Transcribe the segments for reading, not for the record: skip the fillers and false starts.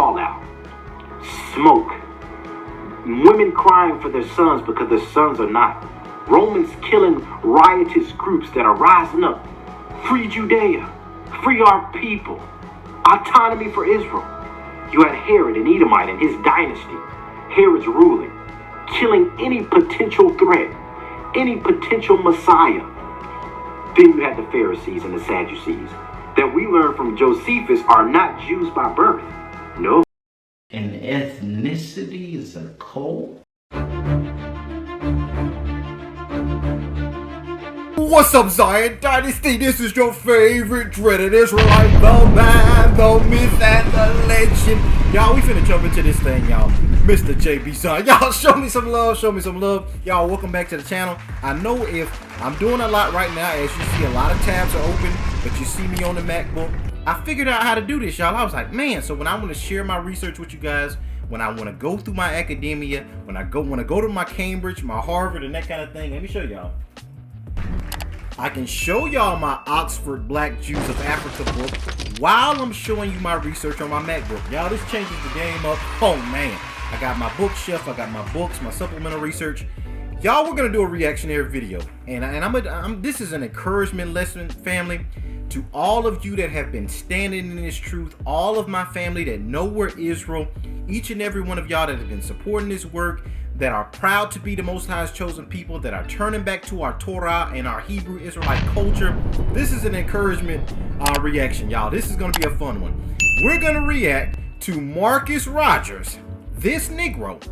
fallout, smoke, women crying for their sons because their sons are not, Romans killing riotous groups that are rising up. Free Judea, free our people, autonomy for Israel. You had Herod, an Edomite, and his dynasty. Herod's ruling, killing any potential threat, any potential Messiah. Then you had the Pharisees and the Sadducees that we learn from Josephus are not Jews by birth. No. And ethnicity is a cult? What's up, Zion Dynasty? This is your favorite dreaded Israelite, the man, the myth, and the legend. Y'all, we finna jump into this thing, y'all. Mr. JB Zion. Y'all, show me some love, show me some love. Y'all, welcome back to the channel. I know if I'm doing a lot right now, as you see, a lot of tabs are open, but you see me on the MacBook. I figured out how to do this, y'all. I was like, man, so when I want to share my research with you guys, when I want to go through my academia, when I want to go to my Cambridge, my Harvard, and that kind of thing, let me show y'all. I can show y'all my Oxford Black Jews of Africa book while I'm showing you my research on my MacBook. Y'all, this changes the game up. Oh man, I got my bookshelf, I got my books, my supplemental research. Y'all, we're gonna do a reactionary video, and this is an encouragement lesson, family, to all of you that have been standing in this truth, all of my family that know we're Israel, each and every one of y'all that have been supporting this work, that are proud to be the Most High's chosen people, that are turning back to our Torah and our Hebrew Israelite culture. This is an encouragement reaction, y'all. This is going to be a fun one. We're going to react to Marcus Rogers, this Negro,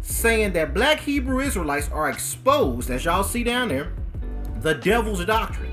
saying that black Hebrew Israelites are exposed, as y'all see down there, the devil's doctrine.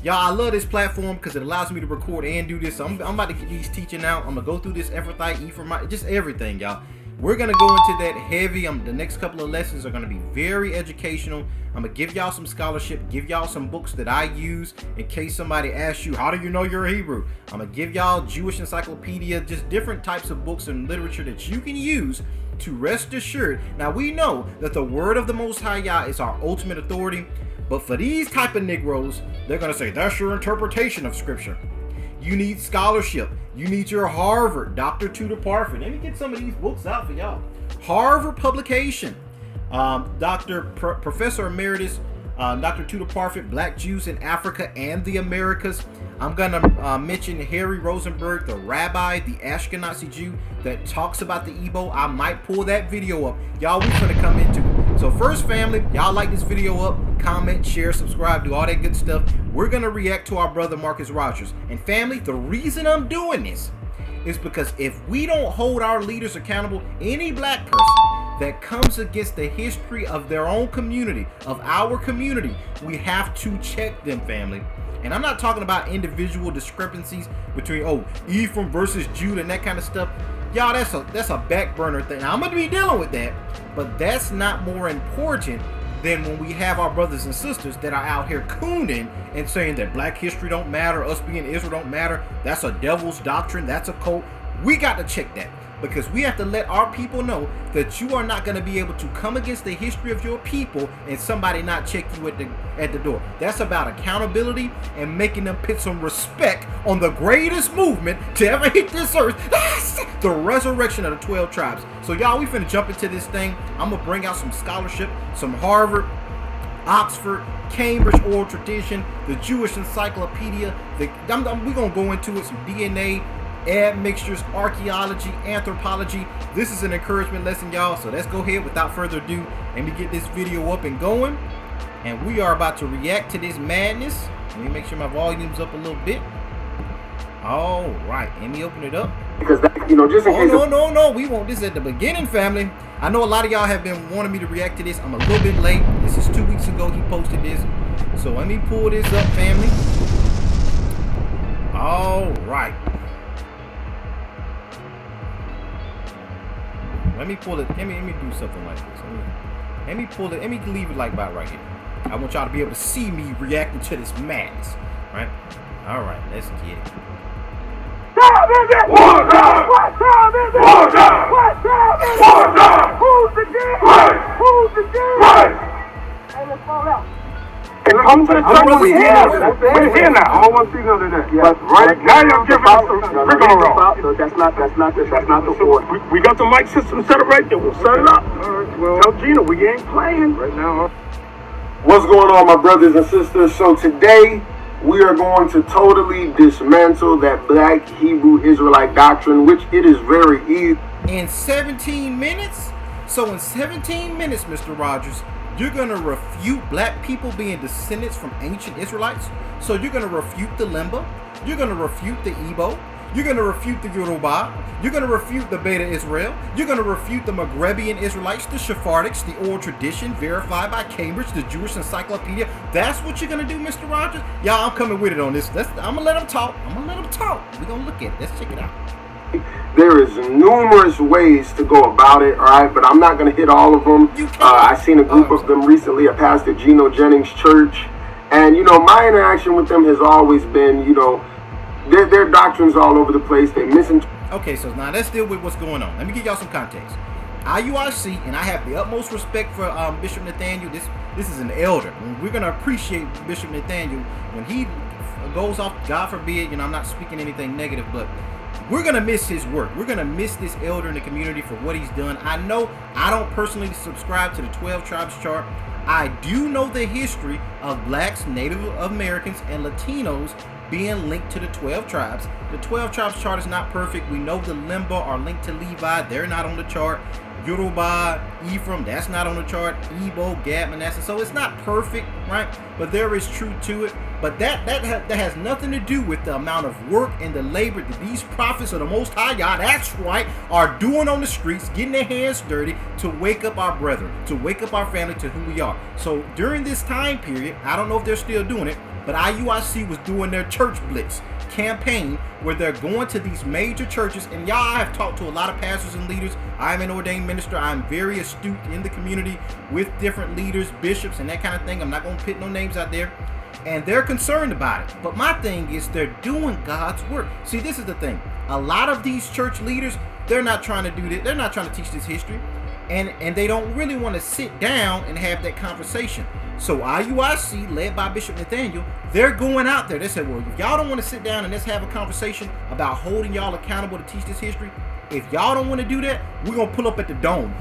Y'all, I love this platform because it allows me to record and do this. So I'm about to get these teaching out. I'm going to go through this Ephrathite, Ephraimite, just everything, y'all. We're going to go into that heavy. The next couple of lessons are going to be very educational. I'm going to give y'all some scholarship, give y'all some books that I use in case somebody asks you, how do you know you're a Hebrew? I'm going to give y'all Jewish encyclopedia, just different types of books and literature that you can use to rest assured. Now, we know that the word of the Most High Yah is our ultimate authority, but for these type of Negroes, they're going to say, that's your interpretation of Scripture. You need scholarship. You need your Harvard, Dr. Tudor Parfit. Let me get some of these books out for y'all. Harvard publication. Professor Emeritus, Dr. Tudor Parfit, Black Jews in Africa and the Americas. I'm going to mention Harry Rosenberg, the rabbi, the Ashkenazi Jew that talks about the Igbo. I might pull that video up. Y'all, we're going to come into it. So first, family, y'all like this video up, comment, share, subscribe, do all that good stuff. We're going to react to our brother Marcus Rogers. And family, the reason I'm doing this is because if we don't hold our leaders accountable, any black person that comes against the history of their own community, of our community, we have to check them, family. And I'm not talking about individual discrepancies between, oh, Ephraim versus Judah and that kind of stuff. Y'all, that's a back burner thing. Now, I'm going to be dealing with that, but that's not more important than when we have our brothers and sisters that are out here cooning and saying that black history don't matter, us being Israel don't matter, that's a devil's doctrine, that's a cult. We got to check that, because we have to let our people know that you are not going to be able to come against the history of your people and somebody not check you at the door. That's about accountability and making them put some respect on the greatest movement to ever hit this earth, the resurrection of the 12 tribes. So y'all, we finna jump into this thing. I'm gonna bring out some scholarship, some Harvard, Oxford, Cambridge oral tradition, the Jewish encyclopedia. We're gonna go into it, some DNA, admixtures, archaeology, anthropology. This is an encouragement lesson, y'all. So let's go ahead without further ado. Let me get this video up and going. And we are about to react to this madness. Let me make sure my volume's up a little bit. All right, let me open it up. Because that, just in case. No, we want this at the beginning, family. I know a lot of y'all have been wanting me to react to this. I'm a little bit late. This is 2 weeks ago he posted this. So let me pull this up, family. All right. Let me pull it. Let me do something like this. Let me pull it. Let me leave it like about right here. I want y'all to be able to see me reacting to this madness. Right? All right. Let's get it. War time! War time! What time is it? War time! What time is it? War time! Who's the king? Right! Who's the king? Right! Hey, let's fall out. Hey, look come to the church. We here. We're here now. I don't want to see none of that. But right now you're giving us some rigmarole. So that's not the order. We got the mic system set up right there. We'll set it up. Tell Gina we ain't playing Right now. What's going on, my brothers and sisters? So today we are going to totally dismantle that Black Hebrew Israelite doctrine, which it is very easy. In 17 minutes? So in 17 minutes, Mr. Rogers, you're going to refute black people being descendants from ancient Israelites? So you're going to refute the Lemba? You're going to refute the Igbo? You're going to refute the Yoruba? You're going to refute the Beta Israel? You're going to refute the Maghrebian Israelites, the Sephardics, the oral tradition verified by Cambridge, the Jewish Encyclopedia? That's what you're going to do, Mr. Rogers? Y'all, I'm coming with it on this. I'm going to let them talk. We're going to look at it. Let's check it out. There is numerous ways to go about it, all right, but I'm not going to hit all of them. I've seen a group of them recently at Pastor Geno Jennings' church, and, you know, my interaction with them has always been, you know, their doctrine's all over the place. They Okay, so now let's deal with what's going on. Let me give y'all some context. IUIC, and I have the utmost respect for Bishop Nathaniel. This is an elder. We're going to appreciate Bishop Nathaniel when he goes off, God forbid, you know, I'm not speaking anything negative, but we're going to miss his work. We're going to miss this elder in the community for what he's done. I know I don't personally subscribe to the 12 Tribes chart. I do know the history of blacks, Native Americans, and Latinos being linked to the 12 tribes. The 12 tribes chart is not perfect. We know the Lemba are linked to Levi. They're not on the chart. Yoruba, Ephraim, that's not on the chart. Igbo, Gad, Manasseh. So it's not perfect, right? But there is truth to it. But that has nothing to do with the amount of work and the labor that these prophets of the Most High God, that's right, are doing on the streets, getting their hands dirty to wake up our brethren, to wake up our family to who we are. So during this time period, I don't know if they're still doing it, but IUIC was doing their church blitz campaign where they're going to these major churches. And y'all, I have talked to a lot of pastors and leaders. I'm an ordained minister. I'm very astute in the community with different leaders, bishops, and that kind of thing. I'm not going to put no names out there. And they're concerned about it. But my thing is they're doing God's work. See, this is the thing. A lot of these church leaders, they're not trying to do this. They're not trying to teach this history. And they don't really want to sit down and have that conversation. So IUIC, led by Bishop Nathaniel, they're going out there. They said, well, if y'all don't want to sit down and let's have a conversation about holding y'all accountable to teach this history, if y'all don't want to do that, we're going to pull up at the Dome.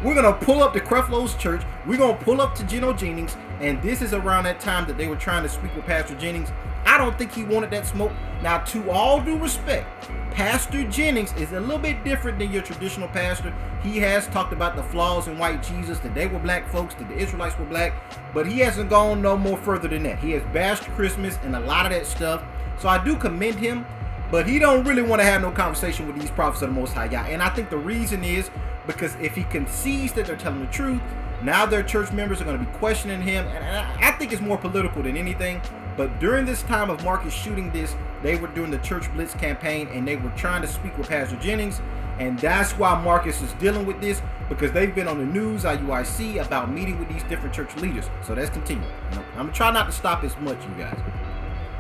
We're going to pull up to Creflo's church. We're going to pull up to Geno Jennings. And this is around that time that they were trying to speak with Pastor Jennings. I don't think he wanted that smoke. Now, to all due respect, Pastor Jennings is a little bit different than your traditional pastor. He has talked about the flaws in white Jesus, that they were black folks, that the Israelites were black, but he hasn't gone no more further than that. He has bashed Christmas and a lot of that stuff. So I do commend him, but he don't really want to have no conversation with these prophets of the Most High God. And I think the reason is because if he concedes that they're telling the truth, now their church members are going to be questioning him. And I think it's more political than anything. But during this time of Marcus shooting this, they were doing the Church Blitz campaign and they were trying to speak with Pastor Jennings. And that's why Marcus is dealing with this, because they've been on the news, IUIC, about meeting with these different church leaders. So let's continue. I'm going to try not to stop as much, you guys.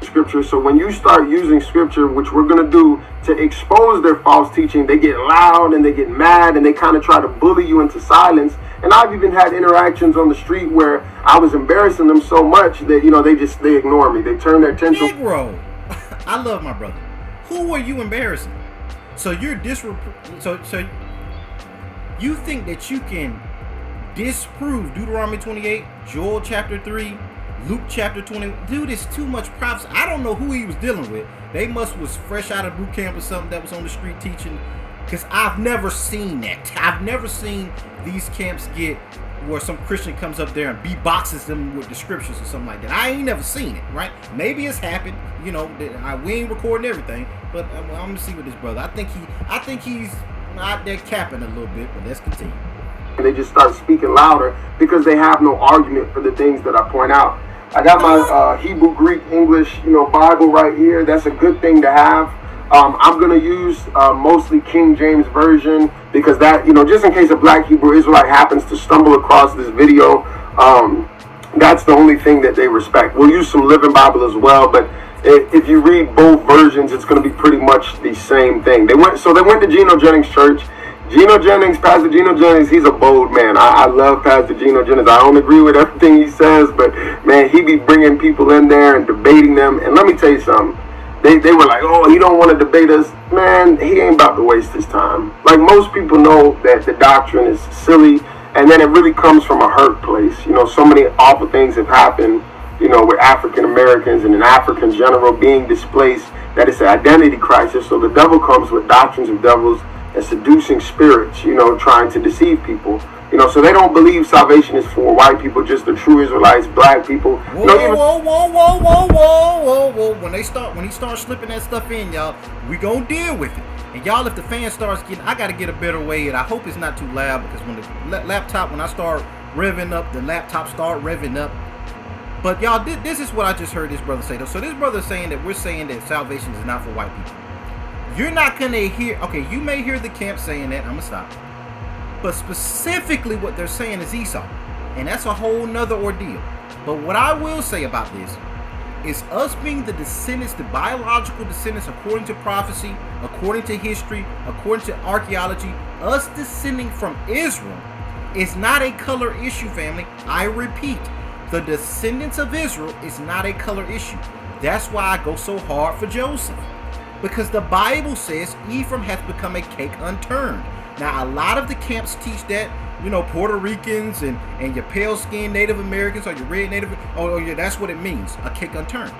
Scripture. So when you start using scripture, which we're going to do to expose their false teaching, they get loud and they get mad and they kind of try to bully you into silence. And I've even had interactions on the street where I was embarrassing them so much that, you know, they ignore me. They turn their attention. Negro, I love my brother. Who are you embarrassing? So you're so you think that you can disprove Deuteronomy 28, Joel chapter 3, Luke chapter 20. Dude, it's too much props. I don't know who he was dealing with. They was fresh out of boot camp or something that was on the street teaching. Because I've never seen that. I've never seen these camps get where some Christian comes up there and beatboxes them with the scriptures or something like that. I ain't never seen it, right? Maybe it's happened. You know, we ain't recording everything. But I'm going to see with this brother. I think he's out there capping a little bit. But let's continue. And they just start speaking louder because they have no argument for the things that I point out. I got my Hebrew, Greek, English, Bible right here. That's a good thing to have. I'm going to use mostly King James Version because that, just in case a black Hebrew Israelite happens to stumble across this video, that's the only thing that they respect. We'll use some Living Bible as well, but if you read both versions, it's going to be pretty much the same thing. They went to Geno Jennings Church. Pastor Geno Jennings, he's a bold man. I love Pastor Geno Jennings. I don't agree with everything he says, but man, he be bringing people in there and debating them. And let me tell you something. They were like, oh, he don't want to debate us. Man, he ain't about to waste his time. Like, most people know that the doctrine is silly, and then it really comes from a hurt place. You know, so many awful things have happened, you know, with African Americans and in Africa in general being displaced, that it's an identity crisis. So the devil comes with doctrines of devils and seducing spirits, you know, trying to deceive people. You know, so they don't believe salvation is for white people, just the true Israelites, black people. Whoa. When he starts slipping that stuff in, y'all, we gonna deal with it. And y'all, if the fan starts getting, I gotta get a better way, and I hope it's not too loud, because when the laptop, when I start revving up, the laptop start revving up. But y'all, this is what I just heard this brother say, though. So this brother is saying that we're saying that salvation is not for white people. You're not gonna hear, okay, you may hear the camp saying that, I'm gonna stop. But specifically what they're saying is Esau. And that's a whole nother ordeal. But what I will say about this is us being the descendants, the biological descendants according to prophecy, according to history, according to archaeology, us descending from Israel is not a color issue, family. I repeat, the descendants of Israel is not a color issue. That's why I go so hard for Joseph. Because the Bible says Ephraim hath become a cake unturned. Now, a lot of the camps teach that, you know, Puerto Ricans and your pale-skinned Native Americans or your red Native, oh yeah, that's what it means, a cake unturned.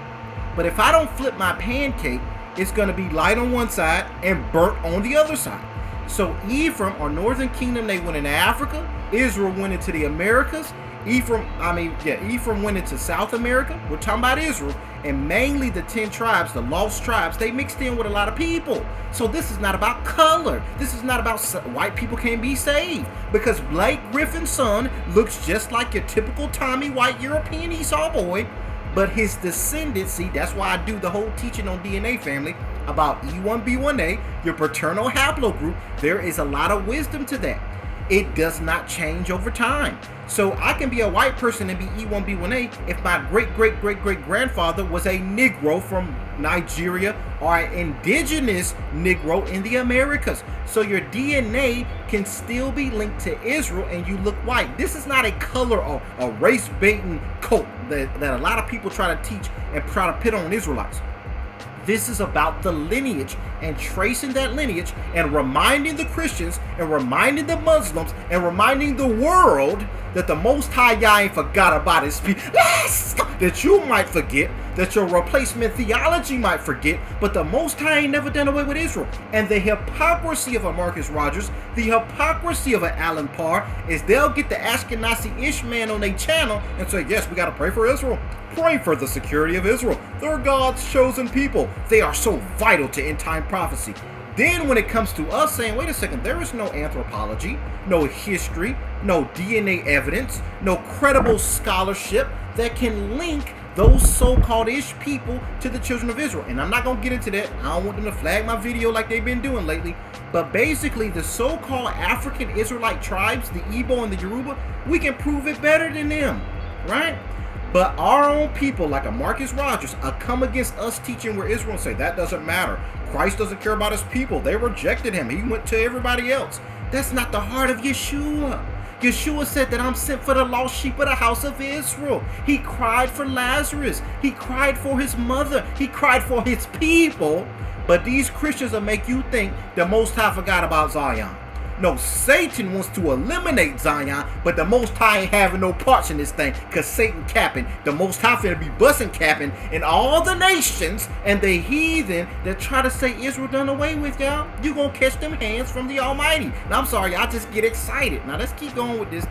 But if I don't flip my pancake, it's going to be light on one side and burnt on the other side. So Ephraim, or Northern Kingdom, they went into Africa. Israel went into the Americas. Ephraim went into South America. We're talking about Israel. And mainly the 10 tribes, the lost tribes, they mixed in with a lot of people. So this is not about color. This is not about white people can't be saved. Because Blake Griffin's son looks just like your typical Tommy white European Esau boy. But his descendants, see, that's why I do the whole teaching on DNA, family, about E1B1A, your paternal haplogroup. There is a lot of wisdom to that. It does not change over time. So I can be a white person and be E1B1A if my great-great-great-great-grandfather was a Negro from Nigeria or an indigenous Negro in the Americas. So your DNA can still be linked to Israel and you look white. This is not a color or a race-baiting cult that a lot of people try to teach and try to pit on Israelites. This is about the lineage and tracing that lineage and reminding the Christians and reminding the Muslims and reminding the world that the Most High Yah ain't forgot about his people. That you might forget, that your replacement theology might forget, but the Most High ain't never done away with Israel. And the hypocrisy of a Marcus Rogers, the hypocrisy of an Alan Parr, is they'll get the Ashkenazi-ish man on their channel and say, yes, we got to pray for Israel. Pray for the security of Israel. They're God's chosen people. They are so vital to end-time prophecy. Then when it comes to us saying, wait a second, there is no anthropology, no history, no DNA evidence, no credible scholarship that can link those so-called ish people to the children of Israel. And I'm not going to get into that. I don't want them to flag my video like they've been doing lately. But basically, the so-called African Israelite tribes, the Igbo and the Yoruba, we can prove it better than them, right? But our own people, like a Marcus Rogers, come against us teaching where Israel and say, that doesn't matter. Christ doesn't care about his people. They rejected him. He went to everybody else. That's not the heart of Yeshua. Yeshua said that I'm sent for the lost sheep of the house of Israel. He cried for Lazarus. He cried for his mother. He cried for his people. But these Christians will make you think the Most High forgot about Zion. No, Satan wants to eliminate Zion, but the Most High ain't having no parts in this thing, because Satan capping. The Most High finna be busting capping in all the nations and the heathen that try to say Israel done away with, y'all. You gonna catch them hands from the Almighty. Now, I'm sorry, I just get excited. Now, let's keep going with this.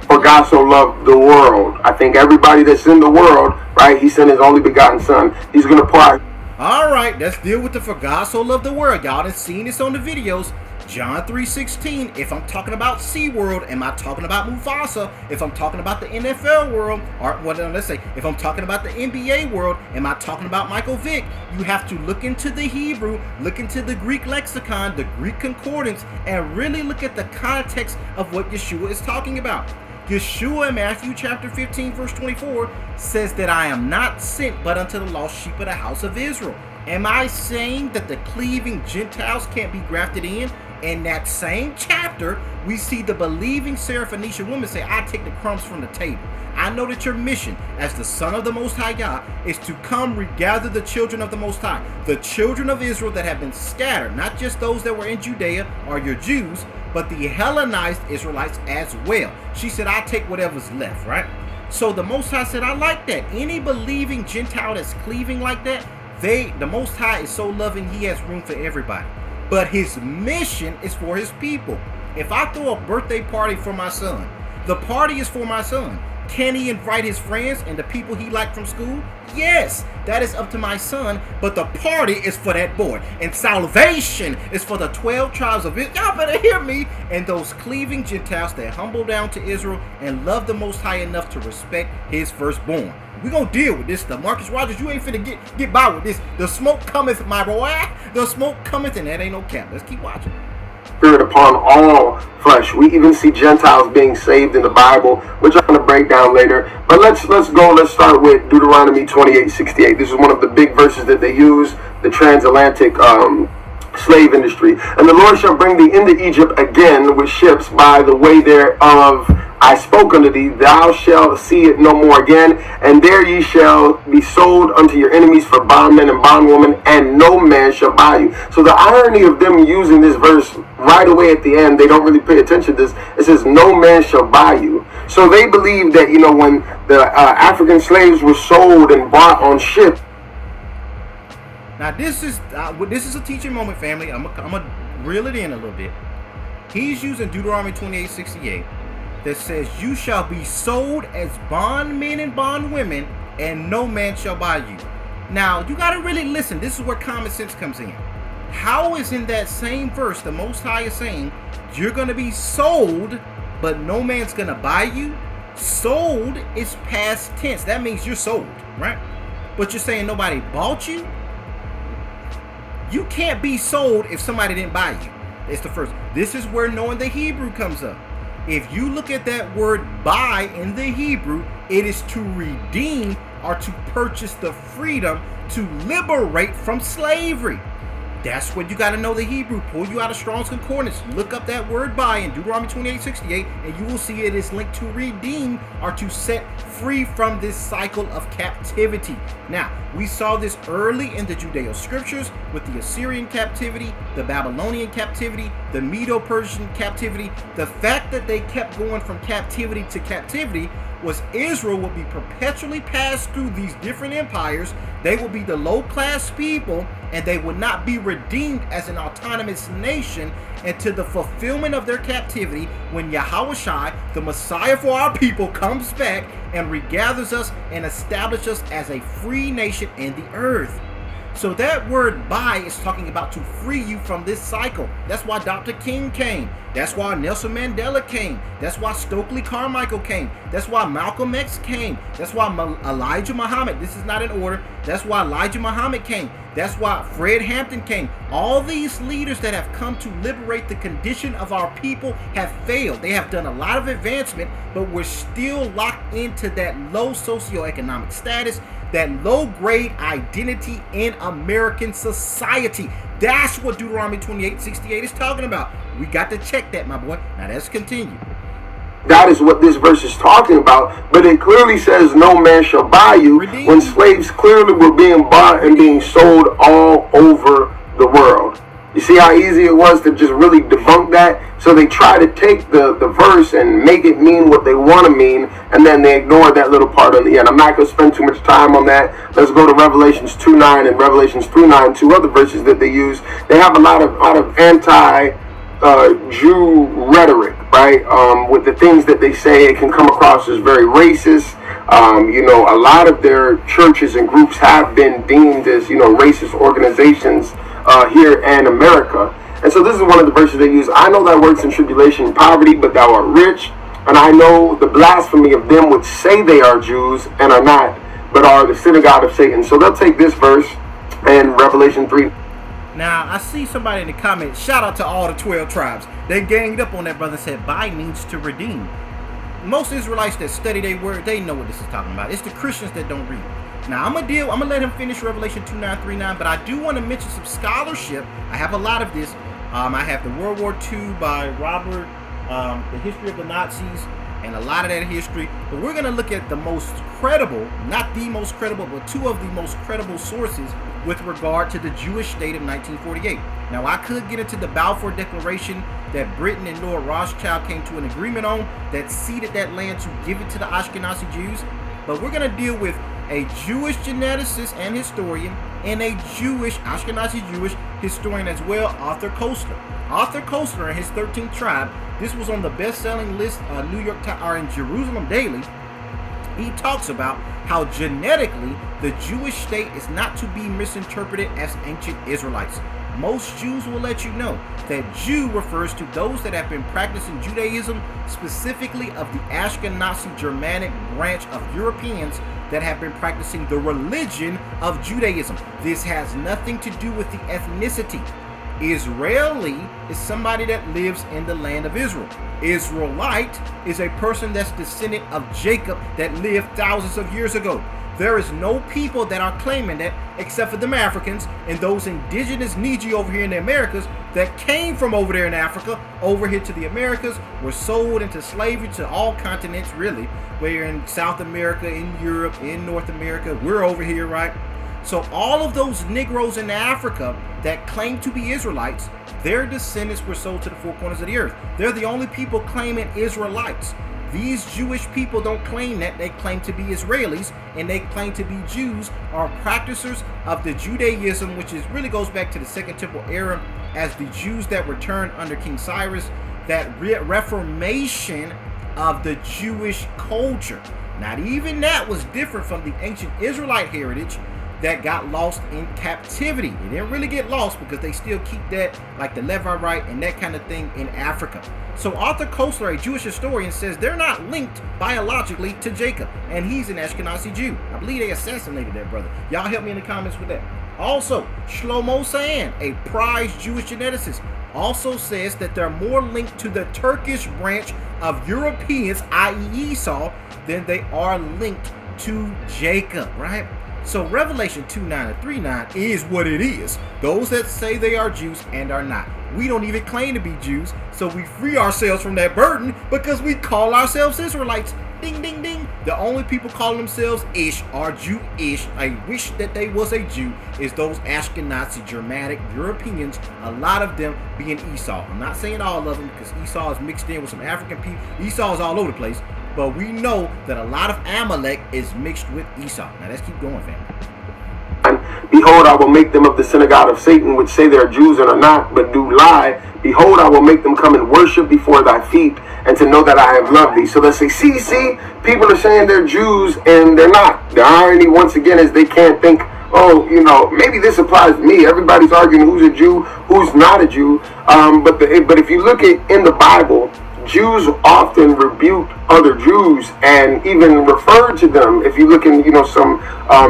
For God so loved the world. I think everybody that's in the world, right, he sent his only begotten son. He's gonna pour out. All right, let's deal with the for God so loved the world. Y'all done seen this on the videos. John 3:16, if I'm talking about SeaWorld, am I talking about Mufasa? If I'm talking about the NFL world, or let's say, if I'm talking about the NBA world, am I talking about Michael Vick? You have to look into the Hebrew, look into the Greek lexicon, the Greek concordance, and really look at the context of what Yeshua is talking about. Yeshua in Matthew chapter 15, verse 24, says that I am not sent but unto the lost sheep of the house of Israel. Am I saying that the cleaving Gentiles can't be grafted in? In that same chapter, we see the believing Syrophoenician woman say, I take the crumbs from the table. I know that your mission as the Son of the Most High God is to come regather the children of the Most High, the children of Israel that have been scattered, not just those that were in Judea or your Jews, but the Hellenized Israelites as well. She said, I take whatever's left, right? So the Most High said, I like that. Any believing Gentile that's cleaving like that, the Most High is so loving, he has room for everybody. But his mission is for his people. If I throw a birthday party for my son, the party is for my son. Can he invite his friends and the people he liked from school? Yes, that is up to my son, but the party is for that boy. And salvation is for the 12 tribes of Israel. Y'all better hear me. And those cleaving Gentiles that humble down to Israel and love the Most High enough to respect his firstborn. We're going to deal with this stuff. Marcus Rogers, you ain't finna get by with this. The smoke cometh, my boy. The smoke cometh, and that ain't no cap. Let's keep watching. Spirit upon all flesh. We even see Gentiles being saved in the Bible, which I'm going to break down later. But let's go. Let's start with Deuteronomy 28:68. This is one of the big verses that they use, the transatlantic slave industry. And the Lord shall bring thee into Egypt again with ships by the way thereof I spoke unto thee, thou shalt see it no more again, and there ye shall be sold unto your enemies for bondmen and bondwomen, and no man shall buy you. So the irony of them using this verse right away at the end, they don't really pay attention to this. It says, no man shall buy you. So they believe that, you know, when the African slaves were sold and bought on ships. Now this is a teaching moment, family. I'm gonna reel it in a little bit. He's using Deuteronomy 28:68. That says, you shall be sold as bondmen and bondwomen, and no man shall buy you. Now, you got to really listen. This is where common sense comes in. How is in that same verse the Most High is saying, you're going to be sold, but no man's going to buy you? Sold is past tense. That means you're sold, right? But you're saying nobody bought you? You can't be sold if somebody didn't buy you. It's the first. This is where knowing the Hebrew comes up. If you look at that word buy in the Hebrew, it is to redeem or to purchase the freedom to liberate from slavery. That's what you got to know the Hebrew. Pull you out of Strong's Concordance. Look up that word buy in Deuteronomy 28:68, and you will see it is linked to redeem or to set free from this cycle of captivity. Now, we saw this early in the Judeo scriptures with the Assyrian captivity, the Babylonian captivity, the Medo-Persian captivity. The fact that they kept going from captivity to captivity was Israel would be perpetually passed through these different empires. They would be the low-class people, and they would not be redeemed as an autonomous nation until the fulfillment of their captivity, when Yahushua, the Messiah for our people, comes back and regathers us and establishes us as a free nation in the earth. So that word buy is talking about to free you from this cycle. That's why Dr. King came. That's why Nelson Mandela came. That's why Stokely Carmichael came. That's why Malcolm X came. That's why Elijah Muhammad, this is not in order. That's why Elijah Muhammad came. That's why Fred Hampton came. All these leaders that have come to liberate the condition of our people have failed. They have done a lot of advancement, but we're still locked into that low socioeconomic status, that low-grade identity in American society. That's what Deuteronomy 28:68 is talking about. We got to check that, my boy. Now let's continue. That is what this verse is talking about, but it clearly says no man shall buy you, Redeem. when slaves clearly were being bought and being sold all over the world. You see how easy it was to just really debunk that? So they try to take the verse and make it mean what they want to mean, and then they ignore that little part on the end. I'm not going to spend too much time on that. Let's go to Revelations 2:9 and Revelations 3:9, two other verses that they use. They have a lot of anti-Jew rhetoric, right? With the things that they say, it can come across as very racist. You know, a lot of their churches and groups have been deemed as, you know, racist organizations here in America. And so this is one of the verses they use. I know thy works in tribulation and poverty, but thou art rich. And I know the blasphemy of them which say they are Jews and are not, but are the synagogue of Satan. So they'll take this verse and Revelation 3. Now, I see somebody in the comments, shout out to all the 12 tribes. They ganged up on that brother and said, buy means to redeem. Most Israelites that study their word, they know what this is talking about. It's the Christians that don't read. Now, I'm going to let him finish Revelation 2:9, 3:9, but I do want to mention some scholarship. I have a lot of this I have the World War II by Robert, The History of the Nazis, and a lot of that history. But we're going to look at the most credible, not the most credible, but two of the most credible sources with regard to the Jewish state of 1948. Now, I could get into the Balfour Declaration that Britain and Lord Rothschild came to an agreement on that ceded that land to give it to the Ashkenazi Jews. But we're going to deal with a Jewish geneticist and historian and a Ashkenazi Jewish historian as well, Arthur Koestler. Arthur Koestler and his 13th tribe, this was on the best-selling list, New York Times, or in Jerusalem Daily. He talks about how genetically the Jewish state is not to be misinterpreted as ancient Israelites. Most Jews will let you know that Jew refers to those that have been practicing Judaism, specifically of the Ashkenazi Germanic branch of Europeans that have been practicing the religion of Judaism. This has nothing to do with the ethnicity. Israeli is somebody that lives in the land of Israel. Israelite is a person that's descendant of Jacob that lived thousands of years ago. There is no people that are claiming that except for them Africans and those indigenous Niji over here in the Americas that came from over there in Africa, over here to the Americas, were sold into slavery to all continents really. We're in South America, in Europe, in North America. We're over here, right? So all of those Negroes in Africa that claim to be Israelites, their descendants were sold to the four corners of the earth. They're the only people claiming Israelites. These Jewish people don't claim that. They claim to be Israelis, and they claim to be Jews, are practicers of the Judaism, which is really goes back to the Second Temple era as the Jews that returned under King Cyrus, that reformation of the Jewish culture. Not even that was different from the ancient Israelite heritage that got lost in captivity. It didn't really get lost because they still keep that, like the Levite and that kind of thing, in Africa. So Arthur Koestler, a Jewish historian, says they're not linked biologically to Jacob, and he's an Ashkenazi Jew. I believe they assassinated that brother. Y'all help me in the comments with that. Also, Shlomo Sayan, a prized Jewish geneticist, also says that they're more linked to the Turkish branch of Europeans, i.e. Esau, than they are linked to Jacob, right? So Revelation 2:9 and 3:9 is what it is. Those that say they are Jews and are not. We don't even claim to be Jews, so we free ourselves from that burden because we call ourselves Israelites. Ding, ding, ding. The only people calling themselves Ish are Jewish. I wish that they was a Jew. Is those Ashkenazi, Germanic, Europeans, a lot of them being Esau. I'm not saying all of them because Esau is mixed in with some African people. Esau is all over the place. But we know that a lot of Amalek is mixed with Esau. Now let's keep going, family. Behold, I will make them of the synagogue of Satan, which say they are Jews and are not, but do lie. Behold, I will make them come and worship before thy feet, and to know that I have loved thee. So they say, see, people are saying they're Jews and they're not. The irony, once again, is they can't think, oh, maybe this applies to me. Everybody's arguing who's a Jew, who's not a Jew. But if you look at in the Bible, Jews often rebuked other Jews and even referred to them, if you look in, some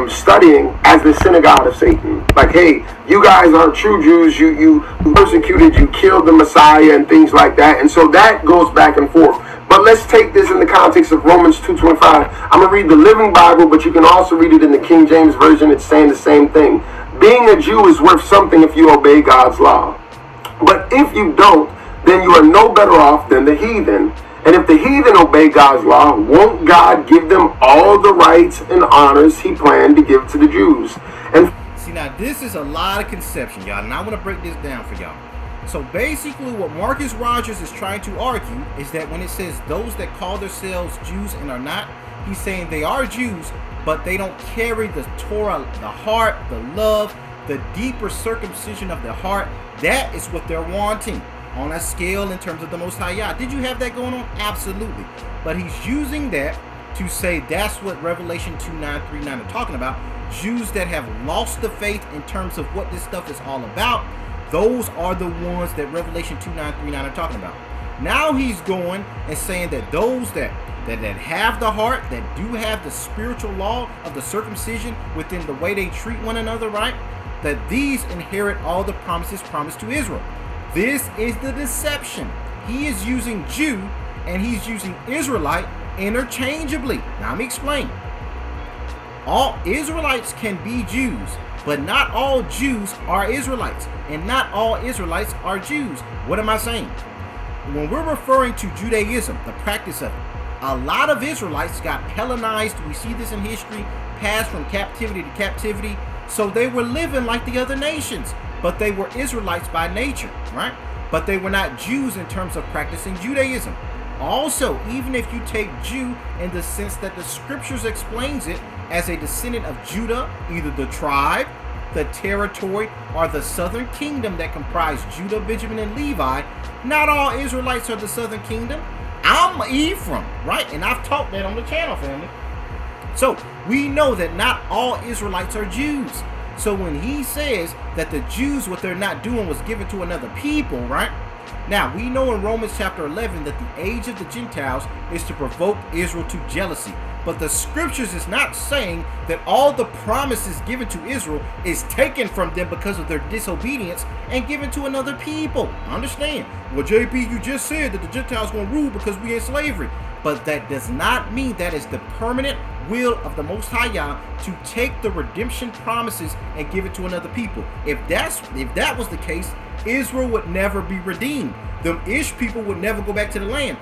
studying, as the synagogue of Satan. Like, hey, you guys aren't true Jews. You persecuted, you killed the Messiah and things like that. And so that goes back and forth. But let's take this in the context of Romans 2:25. I'm going to read the Living Bible, but you can also read it in the King James Version. It's saying the same thing. Being a Jew is worth something if you obey God's law. But if you don't, then you are no better off than the heathen. And if the heathen obey God's law, won't God give them all the rights and honors he planned to give to the Jews? And see, now this is a lot of conception, y'all, and I want to break this down for y'all. So basically what Marcus Rogers is trying to argue is that when it says those that call themselves Jews and are not, he's saying they are Jews, but they don't carry the Torah, the heart, the love, the deeper circumcision of the heart. That is what they're wanting on a scale in terms of the Most High Yah. Did you have that going on? Absolutely. But he's using that to say that's what Revelation 2:9-3:9 are talking about. Jews that have lost the faith in terms of what this stuff is all about. Those are the ones that Revelation 2:9-3:9 are talking about. Now he's going and saying that those that have the heart, that do have the spiritual law of the circumcision within the way they treat one another, right? That these inherit all the promises promised to Israel. This is the deception. He is using Jew and he's using Israelite interchangeably. Now let me explain. All Israelites can be Jews, But not all Jews are Israelites, and not all Israelites are Jews. What am I saying? When we're referring to Judaism, the practice of it, a lot of Israelites got Hellenized. We see this in history, passed from captivity to captivity. So they were living like the other nations, but they were Israelites by nature, right? But they were not Jews in terms of practicing Judaism. Also, even if you take Jew in the sense that the scriptures explains it as a descendant of Judah, either the tribe, the territory, or the southern kingdom that comprised Judah, Benjamin, and Levi, not all Israelites are the southern kingdom. I'm Ephraim, right? And I've taught that on the channel, family. So we know that not all Israelites are Jews. So when he says that the Jews, what they're not doing was given to another people, right? Now, we know in Romans chapter 11 that the age of the Gentiles is to provoke Israel to jealousy. But the scriptures is not saying that all the promises given to Israel is taken from them because of their disobedience and given to another people. Understand? Well, JP, you just said that the Gentiles going to rule because we in slavery. But that does not mean that is the permanent will of the Most High Yah to take the redemption promises and give it to another people. If that was the case, Israel would never be redeemed. Them Ish people would never go back to the land.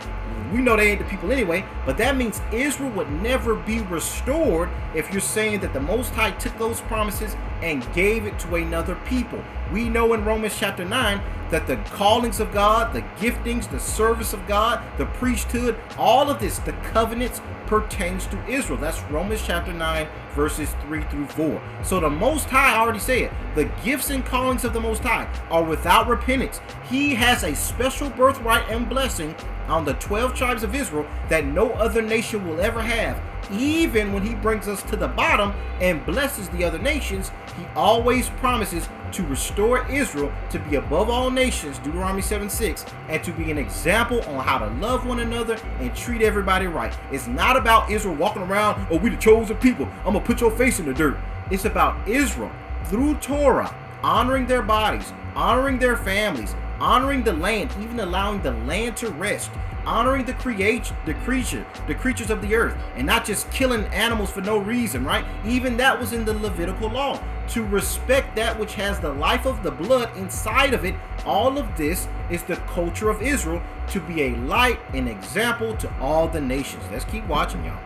We know they ain't the people anyway, but that means Israel would never be restored if you're saying that the Most High took those promises and gave it to another people. We know in Romans chapter 9 that the callings of God, the giftings, the service of God, the priesthood, all of this, the covenants pertains to Israel. That's Romans chapter 9 verses 3 through 4. So the Most High, I already said, the gifts and callings of the Most High are without repentance. He has a special birthright and blessing on the 12 tribes of Israel that no other nation will ever have. Even when he brings us to the bottom and blesses the other nations, he always promises to restore Israel to be above all nations, Deuteronomy 7:6, and to be an example on how to love one another and treat everybody right. It's not about Israel walking around, oh, we the chosen people, I'm gonna put your face in the dirt. It's about Israel through Torah honoring their bodies, honoring their families, honoring the land, even allowing the land to rest, honoring the creatures of the earth, and not just killing animals for no reason, right? Even that was in the Levitical law, to respect that which has the life of the blood inside of it. All of this is the culture of Israel, to be a light and example to all the nations. Let's keep watching, y'all.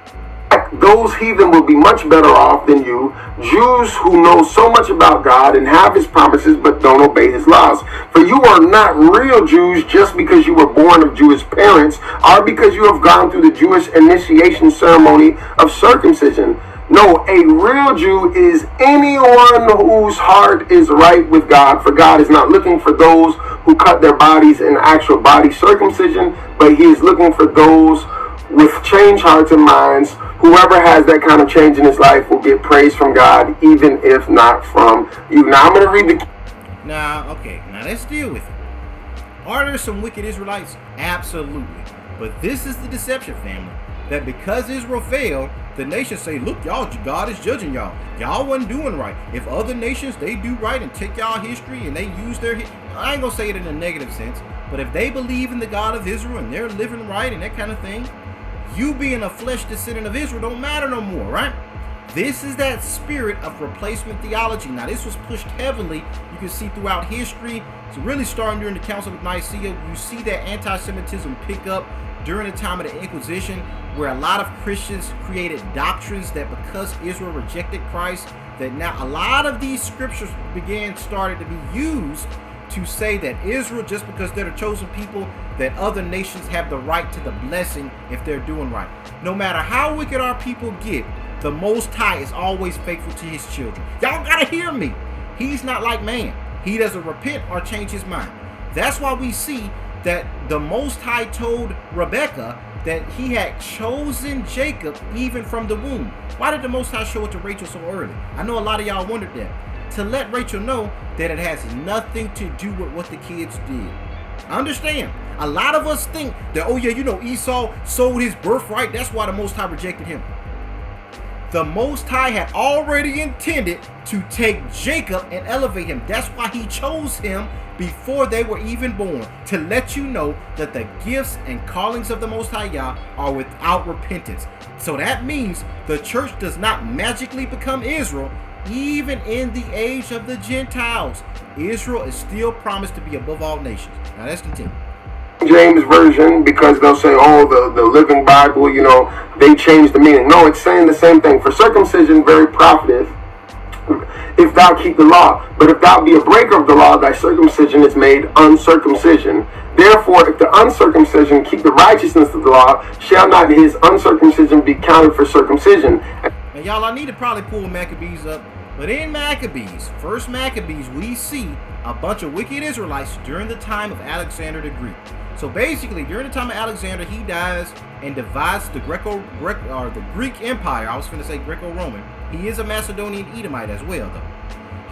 Those heathen will be much better off than you, Jews who know so much about God and have his promises but don't obey his laws. For you are not real Jews just because you were born of Jewish parents or because you have gone through the Jewish initiation ceremony of circumcision. No, a real Jew is anyone whose heart is right with God, for God is not looking for those who cut their bodies in actual body circumcision, but he is looking for those with changed hearts and minds. Whoever has that kind of change in his life will get praise from God, even if not from you. Now I'm going to read the... Now let's deal with it. Are there some wicked Israelites? Absolutely. But this is the deception, family. That because Israel failed, the nations say, look, y'all, God is judging y'all. Y'all wasn't doing right. If other nations, they do right and take y'all history and they use their... I ain't going to say it in a negative sense, but if they believe in the God of Israel and they're living right and that kind of thing, you being a flesh descendant of Israel don't matter no more, right? This is that spirit of replacement theology. Now, this was pushed heavily, you can see throughout history. It's really starting during the Council of Nicaea. You see that anti-Semitism pick up during the time of the Inquisition, where a lot of Christians created doctrines that because Israel rejected Christ, that now a lot of these scriptures started to be used to say that Israel, just because they're the chosen people, that other nations have the right to the blessing if they're doing right. No matter how wicked our people get, the Most High is always faithful to his children. Y'all gotta hear me. He's not like man. He doesn't repent or change his mind. That's why we see that the Most High told Rebekah that he had chosen Jacob even from the womb. Why did the Most High show it to Rachel so early? I know a lot of y'all wondered that. To let Rachel know that it has nothing to do with what the kids did. Understand, a lot of us think that, oh yeah, you know, Esau sold his birthright. That's why the Most High rejected him. The Most High had already intended to take Jacob and elevate him. That's why he chose him before they were even born, to let you know that the gifts and callings of the Most High Yah are without repentance. So that means the church does not magically become Israel. even in the age of the Gentiles, Israel is still promised to be above all nations. Now let's continue. James Version, because they'll say, oh, the Living Bible, you know, they changed the meaning. No, it's saying the same thing. For circumcision, very profiteth, if thou keep the law. But if thou be a breaker of the law, thy circumcision is made uncircumcision. Therefore, if the uncircumcision keep the righteousness of the law, shall not his uncircumcision be counted for circumcision? And y'all, I need to probably pull Maccabees up. But in Maccabees, first Maccabees, we see a bunch of wicked Israelites during the time of Alexander the Greek. So basically, during the time of Alexander, he dies and divides the Greek Empire. I was going to say Greco-Roman. He is a Macedonian Edomite as well, though.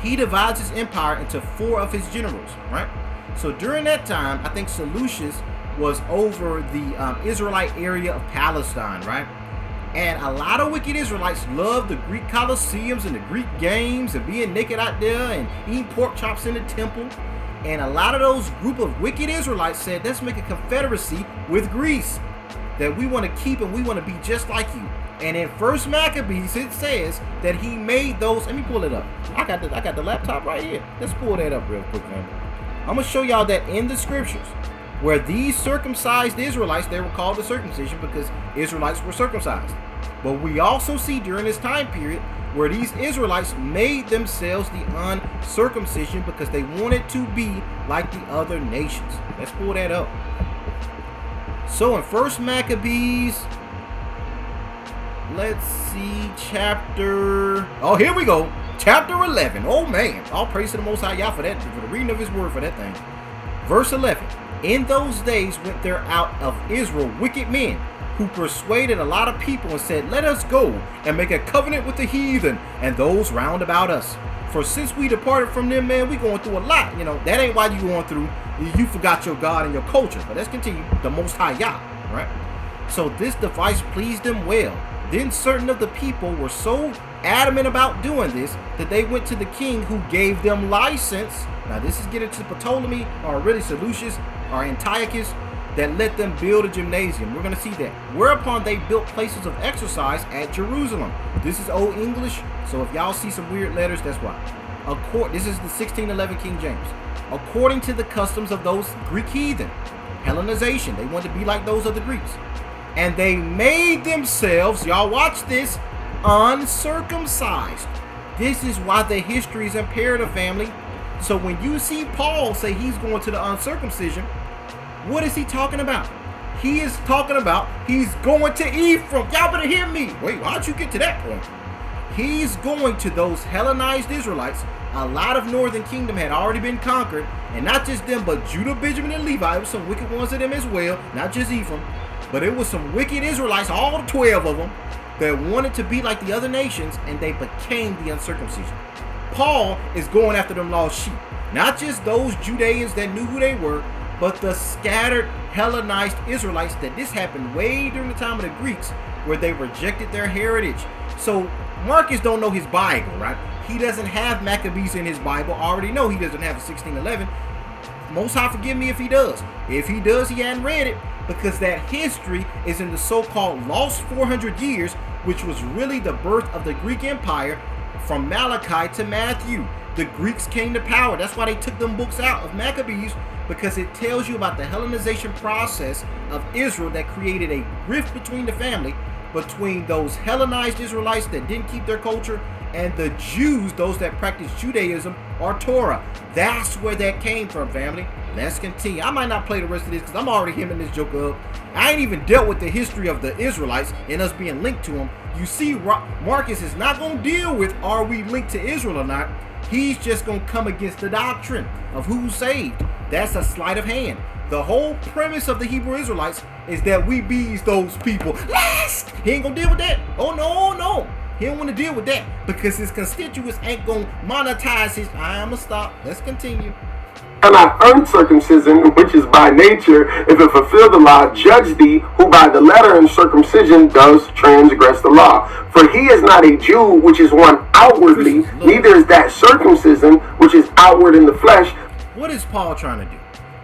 He divides his empire into 4 of his generals, right? So during that time, I think Seleucus was over the Israelite area of Palestine, right? And a lot of wicked Israelites loved the Greek Colosseums and the Greek games and being naked out there and eating pork chops in the temple. And a lot of those group of wicked Israelites said, let's make a confederacy with Greece that we want to keep and we want to be just like you. And in First Maccabees, it says that he made those. Let me pull it up. I got the laptop right here. Let's pull that up real quick, man. I'm going to show y'all that in the scriptures, where these circumcised Israelites, they were called the circumcision because Israelites were circumcised. But we also see during this time period where these Israelites made themselves the uncircumcision because they wanted to be like the other nations. Let's pull that up. So in First Maccabees, let's see, here we go. Chapter 11. Oh man, all praise to the Most High Yah for that, for the reading of his word for that thing. Verse 11. In those days went there out of Israel wicked men, who persuaded a lot of people and said, let us go and make a covenant with the heathen and those round about us. For since we departed from them, man, we going through a lot. You know, that ain't why you going through. You forgot your God and your culture. But let's continue. The Most High Yah, right? So this device pleased them well. Then certain of the people were so adamant about doing this that they went to the king, who gave them license. Now this is getting to Ptolemy, or really Seleucus, or Antiochus, that let them build a gymnasium. We're going to see that. Whereupon they built places of exercise at Jerusalem. This is Old English, so if y'all see some weird letters, that's why. This is the 1611 King James. According to the customs of those Greek heathen, Hellenization, they wanted to be like those of the Greeks. And they made themselves, y'all watch this, uncircumcised. This is why the history is imperative, family. So when you see Paul say he's going to the uncircumcision, what is he talking about? He is talking about he's going to Ephraim. Y'all better hear me. Wait, how'd you get to that point? He's going to those Hellenized Israelites. A lot of northern kingdom had already been conquered. And not just them, but Judah, Benjamin, and Levi. There was some wicked ones of them as well. Not just Ephraim. But it was some wicked Israelites, all 12 of them, that wanted to be like the other nations. And they became the uncircumcision. Paul is going after them lost sheep. Not just those Judeans that knew who they were, but the scattered Hellenized Israelites. That this happened way during the time of the Greeks, where they rejected their heritage. So Marcus don't know his Bible, right? He doesn't have Maccabees in his Bible. I already know he doesn't have the 1611. Most High forgive me if he does. If he does, he hadn't read it, because that history is in the so-called lost 400 years, which was really the birth of the Greek Empire from Malachi to Matthew. The Greeks came to power. That's why they took them books out of Maccabees, because it tells you about the Hellenization process of Israel that created a rift between the family, between those Hellenized Israelites that didn't keep their culture and the Jews, those that practice Judaism or Torah. That's where that came from, family. Let's continue. I might not play the rest of this because I'm already hemming this joke up. I ain't even dealt with the history of the Israelites and us being linked to them. You see, Marcus is not going to deal with are we linked to Israel or not. He's just going to come against the doctrine of who's saved. That's a sleight of hand. The whole premise of the Hebrew Israelites is that we bees those people. Last! He ain't going to deal with that. Oh, no. He don't want to deal with that because his constituents ain't going to monetize his... I'm going to stop. Let's continue. And I uncircumcision, which is by nature, if it fulfill the law, judge thee, who by the letter and circumcision does transgress the law. For he is not a Jew, which is one outwardly, neither is that circumcision, which is outward in the flesh. What is Paul trying to do?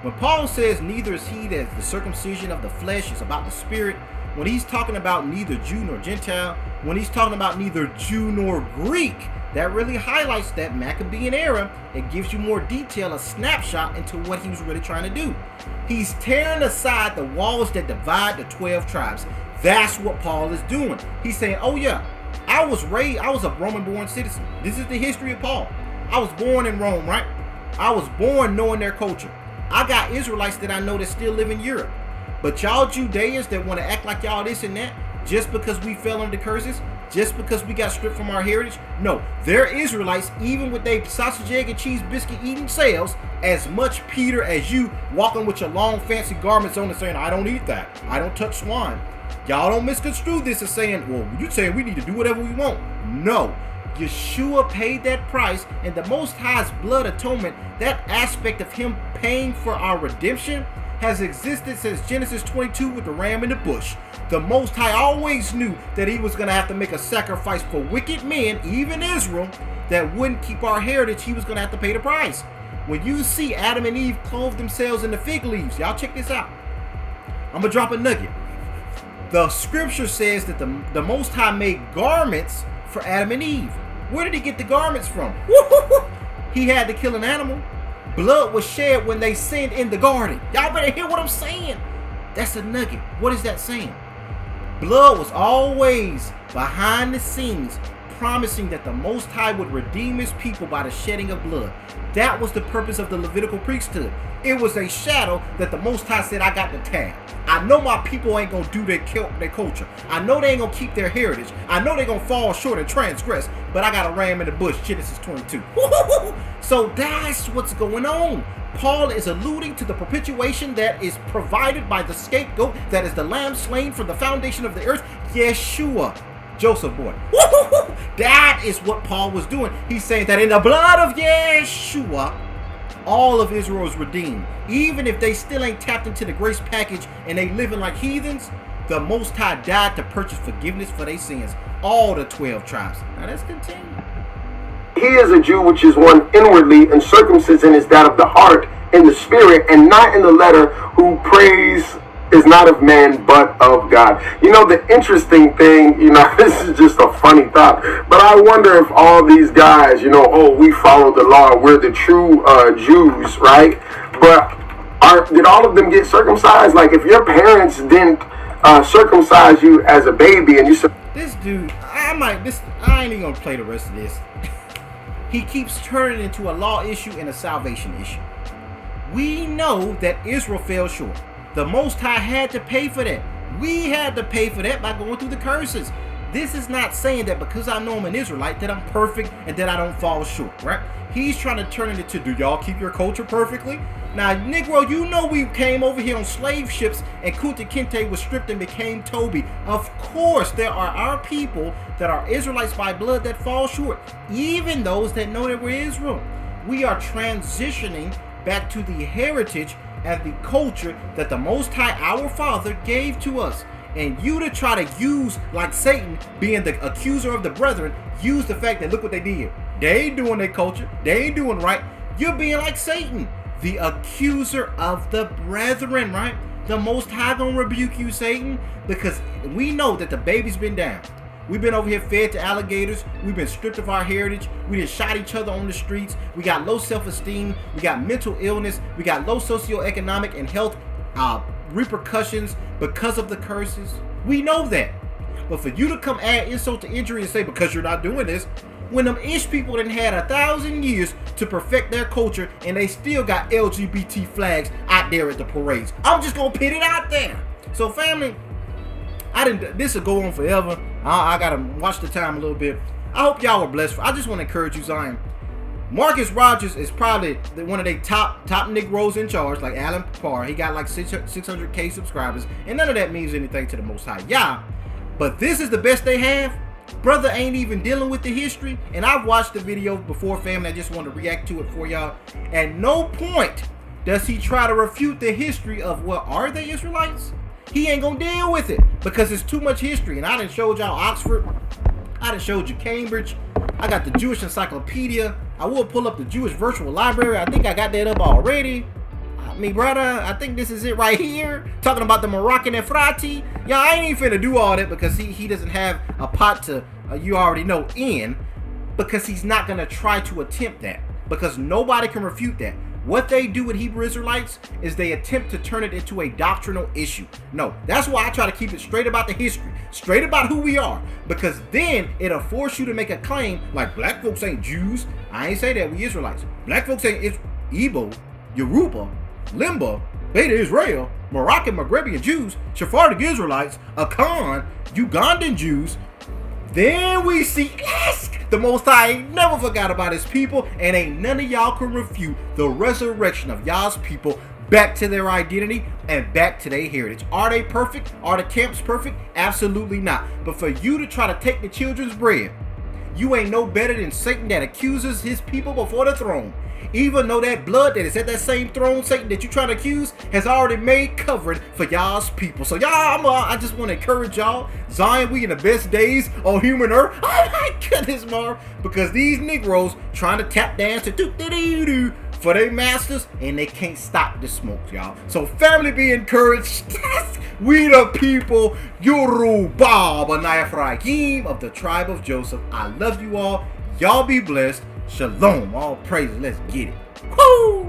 When Paul says neither is he that the circumcision of the flesh is about the spirit, when he's talking about neither Jew nor Gentile, when he's talking about neither Jew nor Greek, that really highlights that Maccabean era. It gives you more detail, a snapshot into what he was really trying to do. He's tearing aside the walls that divide the 12 tribes. That's what Paul is doing. He's saying, oh yeah, I was a Roman-born citizen. This is the history of Paul. I was born in Rome, right? I was born knowing their culture. I got Israelites that I know that still live in Europe. But y'all Judeans that want to act like y'all this and that, just because we fell under curses, just because we got stripped from our heritage, no, they're Israelites, even with their sausage, egg, and cheese biscuit eating selves, as much Peter as you walking with your long fancy garments on and saying, I don't eat that. I don't touch swine. Y'all don't misconstrue this as saying, well, you saying we need to do whatever we want. No. Yeshua paid that price, and the Most High's blood atonement, that aspect of him paying for our redemption, has existed since Genesis 22 with the ram in the bush. The Most High always knew that he was going to have to make a sacrifice for wicked men, even Israel, that wouldn't keep our heritage. He was going to have to pay the price. When you see Adam and Eve clothe themselves in the fig leaves, y'all check this out. I'm going to drop a nugget. The scripture says that the Most High made garments for Adam and Eve. Where did he get the garments from? He had to kill an animal. Blood was shed when they sinned in the garden. Y'all better hear what I'm saying. That's a nugget. What is that saying? Blood was always behind the scenes, promising that the Most High would redeem his people by the shedding of blood. That was the purpose of the Levitical priesthood. It was a shadow that the Most High said, I got the tab. I know my people ain't gonna do their culture. I know they ain't gonna keep their heritage. I know they're gonna fall short and transgress, but I got a ram in the bush, Genesis 22. So that's what's going on. Paul is alluding to the perpetuation that is provided by the scapegoat, that is the lamb slain from the foundation of the earth, YESHUA. Joseph boy. That is what Paul was doing. He's saying that in the blood of YESHUA, all of Israel is redeemed. Even if they still ain't tapped into the grace package and they living like heathens, the Most High died to purchase forgiveness for their sins. All the 12 tribes. Now let's continue. He is a Jew which is one inwardly, and circumcision is that of the heart, in the spirit, and not in the letter, who praise is not of man, but of God. You know, the interesting thing, this is just a funny thought, but I wonder if all these guys, we follow the law, we're the true Jews, right? But did all of them get circumcised? Like, if your parents didn't circumcise you as a baby, and you said, this dude, I ain't even gonna play the rest of this. He keeps turning into a law issue and a salvation issue. We know that Israel fell short. The Most High had to pay for that. We had to pay for that by going through the curses. This is not saying that because I know I'm an Israelite that I'm perfect and that I don't fall short, right? He's trying to turn it into, do y'all keep your culture perfectly? Now, Negro, you know we came over here on slave ships and Kunta Kinte was stripped and became Toby. Of course, there are our people that are Israelites by blood that fall short, even those that know that we're Israel. We are transitioning back to the heritage and the culture that the Most High, our Father, gave to us. And you to try to use, like Satan, being the accuser of the brethren, use the fact that look what they did. They ain't doing their culture. They ain't doing right. You're being like Satan, the accuser of the brethren, right? The Most High gonna rebuke you, Satan, because we know that the baby's been down. We've been over here fed to alligators. We've been stripped of our heritage. We just shot each other on the streets. We got low self-esteem. We got mental illness. We got low socioeconomic and health repercussions because of the curses. We know that. But for you to come add insult to injury and say because you're not doing this, when them Ish people done had 1,000 years to perfect their culture and they still got LGBT flags out there at the parades. I'm just gonna put it out there. So family, this will go on forever. I gotta watch the time a little bit. I hope y'all were blessed. I just want to encourage you, Zion. Marcus Rogers is probably one of the top Negroes in charge, like Alan Parr. He got like 600K subscribers, and none of that means anything to the Most High. Yeah, but this is the best they have. Brother ain't even dealing with the history, and I've watched the video before, family. I just want to react to it for y'all. At no point does he try to refute the history of, well, are they Israelites? He ain't gonna deal with it because it's too much history. And I done showed y'all Oxford. I done showed you Cambridge. I got the Jewish Encyclopedia. I will pull up the Jewish Virtual Library. I think I got that up already. Me brother, I think this is it right here. Talking about the Moroccan Ephrati. Yeah, I ain't even finna do all that because he doesn't have a pot to, you already know, in. because he's not going to try to attempt that, because nobody can refute that. What they do with Hebrew Israelites is they attempt to turn it into a doctrinal issue. No, that's why I try to keep it straight about the history, straight about who we are, because then it'll force you to make a claim like black folks ain't Jews. I ain't say that, we Israelites. Black folks ain't Igbo, Yoruba, Limba, Beta Israel, Moroccan, Maghrebian Jews, Sephardic Israelites, Akan, Ugandan Jews. Then we see, yes, the Most High ain't never forgot about his people, and ain't none of y'all can refute the resurrection of y'all's people back to their identity and back to their heritage. Are they perfect? Are the camps perfect? Absolutely not. But for you to try to take the children's bread, you ain't no better than Satan that accuses his people before the throne. Even though that blood that is at that same throne, Satan, that you trying to accuse, has already made covering for y'all's people. So y'all, I just want to encourage y'all. Zion, we in the best days on human earth. Oh my goodness, Marv. Because these Negroes trying to tap dance to do for their masters, and they can't stop the smoke, y'all. So family, be encouraged. Yes, we the people, Yoruba, Benai Ephraim of the tribe of Joseph. I love you all. Y'all be blessed. Shalom. All praises. Let's get it. Woo!